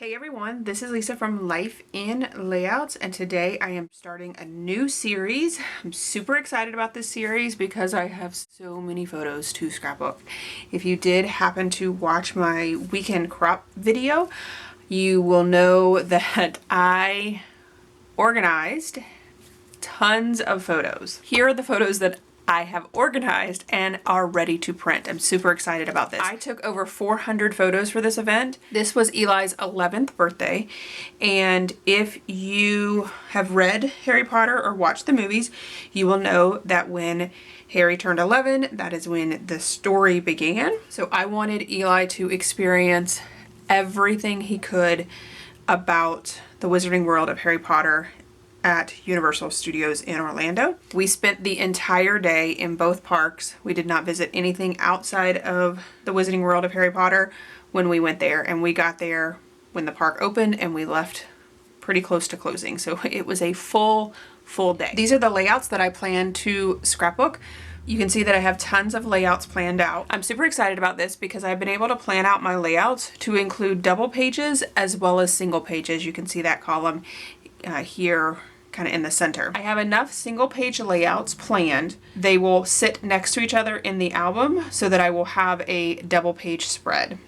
Hey everyone, this is Lisa from Life in Layouts, and today I am starting a new series. I'm super excited about this series because I have so many photos to scrapbook. If you did happen to watch my weekend crop video, you will know that I organized tons of photos. Here are the photos that I have organized and are ready to print. I'm super excited about this. I took over 400 photos for this event. This was Eli's 11th birthday, and if you have read Harry Potter or watched the movies, you will know that when Harry turned 11, that is when the story began. So I wanted Eli to experience everything he could about the Wizarding World of Harry Potter at Universal Studios in Orlando. We spent the entire day in both parks. We did not visit anything outside of the Wizarding World of Harry Potter when we went there, and we got there when the park opened and we left pretty close to closing. So it was a full day. These are the layouts that I plan to scrapbook. You can see that I have tons of layouts planned out. I'm super excited about this because I've been able to plan out my layouts to include double pages as well as single pages. You can see that column here kind of in the center. I have enough single page layouts planned. They will sit next to each other in the album so that I will have a double page spread.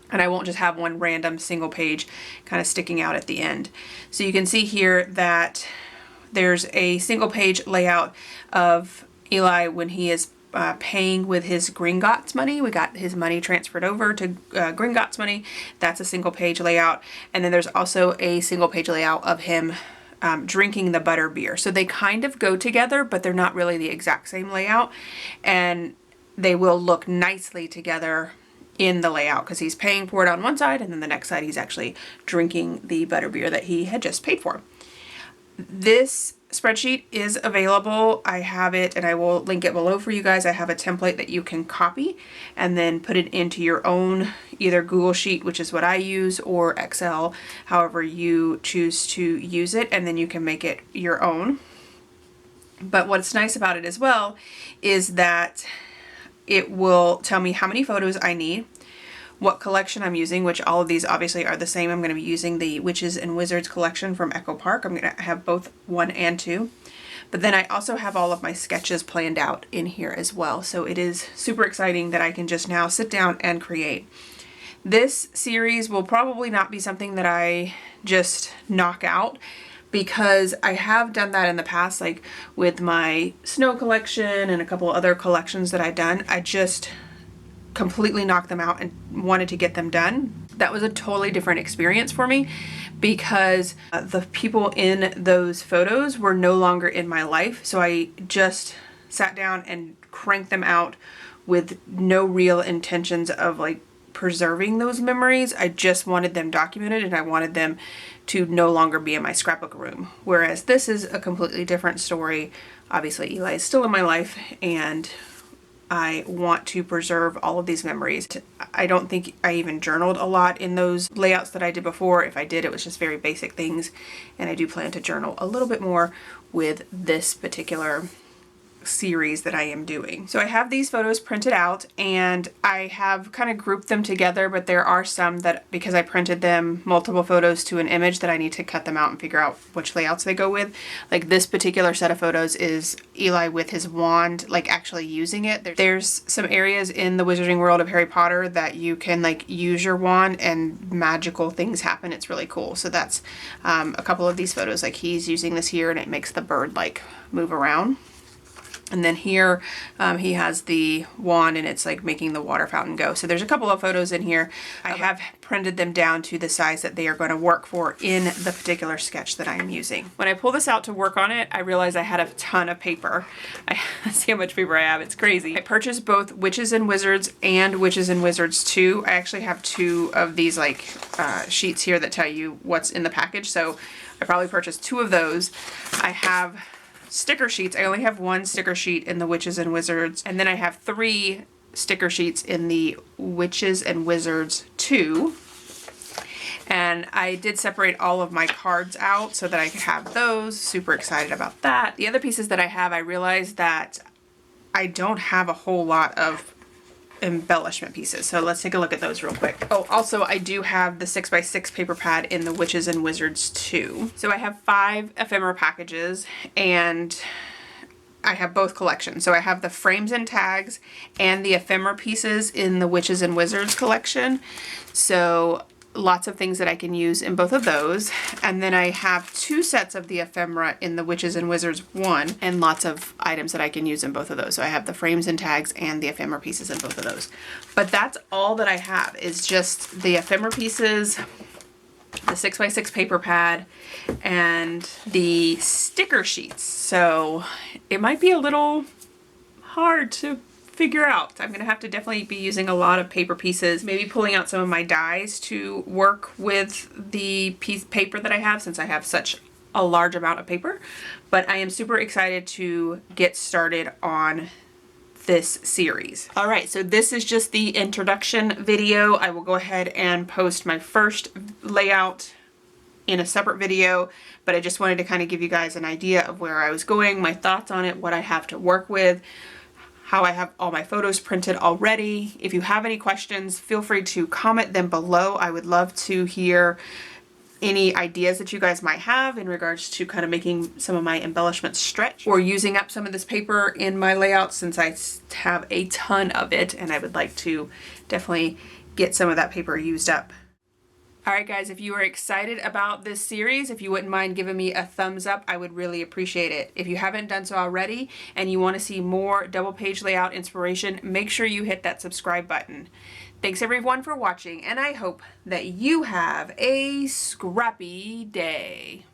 And I won't just have one random single page kind of sticking out at the end. So you can see here that there's a single page layout of Eli when he is paying with his Gringotts money. We got his money transferred over to Gringotts money. That's a single page layout. And then there's also a single page layout of him drinking the butter beer. So they kind of go together, but they're not really the exact same layout. And they will look nicely together in the layout because he's paying for it on one side, and then the next side he's actually drinking the butter beer that he had just paid for. This spreadsheet is available. I have it, and I will link it below for you guys. I have a template that you can copy and then put it into your own either Google Sheet, which is what I use, or Excel, however you choose to use it, and then you can make it your own. But what's nice about it as well is that it will tell me how many photos I need, what collection I'm using, which all of these obviously are the same. I'm going to be using the Witches and Wizards collection from Echo Park. I'm going to have both 1 and 2. But then I also have all of my sketches planned out in here as well. So it is super exciting that I can just now sit down and create. This series will probably not be something that I just knock out, because I have done that in the past, like with my snow collection and a couple other collections that I've done. I just completely knocked them out and wanted to get them done. That was a totally different experience for me because the people in those photos were no longer in my life. So I just sat down and cranked them out with no real intentions of like preserving those memories. I just wanted them documented, and I wanted them to no longer be in my scrapbook room. Whereas this is a completely different story. Obviously Eli is still in my life, and I want to preserve all of these memories. I don't think I even journaled a lot in those layouts that I did before. If I did, it was just very basic things, and I do plan to journal a little bit more with this particular series that I am doing. So I have these photos printed out, and I have kind of grouped them together, but there are some that, because I printed them multiple photos to an image, that I need to cut them out and figure out which layouts they go with. Like this particular set of photos is Eli with his wand, like actually using it. There's some areas in the Wizarding World of Harry Potter that you can like use your wand and magical things happen. It's really cool. So that's a couple of these photos, like he's using this here and it makes the bird like move around. And then here he has the wand and it's like making the water fountain go. So there's a couple of photos in here. I have printed them down to the size that they are going to work for in the particular sketch that I'm using. When I pull this out to work on it, I realized I had a ton of paper. See how much paper I have. It's crazy. I purchased both Witches and Wizards and Witches and Wizards 2. I actually have 2 of these like sheets here that tell you what's in the package. So I probably purchased 2 of those. I have sticker sheets. I only have 1 sticker sheet in the Witches and Wizards, and then I have 3 sticker sheets in the Witches and Wizards 2. And I did separate all of my cards out so that I could have those. Super excited about that. The other pieces that I have, I realized that I don't have a whole lot of embellishment pieces. So let's take a look at those real quick. Oh, also I do have the 6x6 paper pad in the Witches and Wizards too. So I have 5 ephemera packages and I have both collections. So I have the frames and tags and the ephemera pieces in the Witches and Wizards collection. So lots of things that I can use in both of those. And then I have 2 sets of the ephemera in the Witches and Wizards 1 and lots of items that I can use in both of those. So I have the frames and tags and the ephemera pieces in both of those. But that's all that I have is just the ephemera pieces, the 6x6 paper pad, and the sticker sheets. So it might be a little hard to figure out. I'm gonna have to definitely be using a lot of paper pieces, maybe pulling out some of my dies to work with the piece paper that I have since I have such a large amount of paper. But I am super excited to get started on this series. All right, so this is just the introduction video. I will go ahead and post my first layout in a separate video, but I just wanted to kind of give you guys an idea of where I was going, my thoughts on it, what I have to work with, how I have all my photos printed already. If you have any questions, feel free to comment them below. I would love to hear any ideas that you guys might have in regards to kind of making some of my embellishments stretch or using up some of this paper in my layout since I have a ton of it and I would like to definitely get some of that paper used up. All right, guys, if you are excited about this series, if you wouldn't mind giving me a thumbs up, I would really appreciate it. If you haven't done so already and you want to see more double page layout inspiration, make sure you hit that subscribe button. Thanks everyone for watching, and I hope that you have a scrappy day.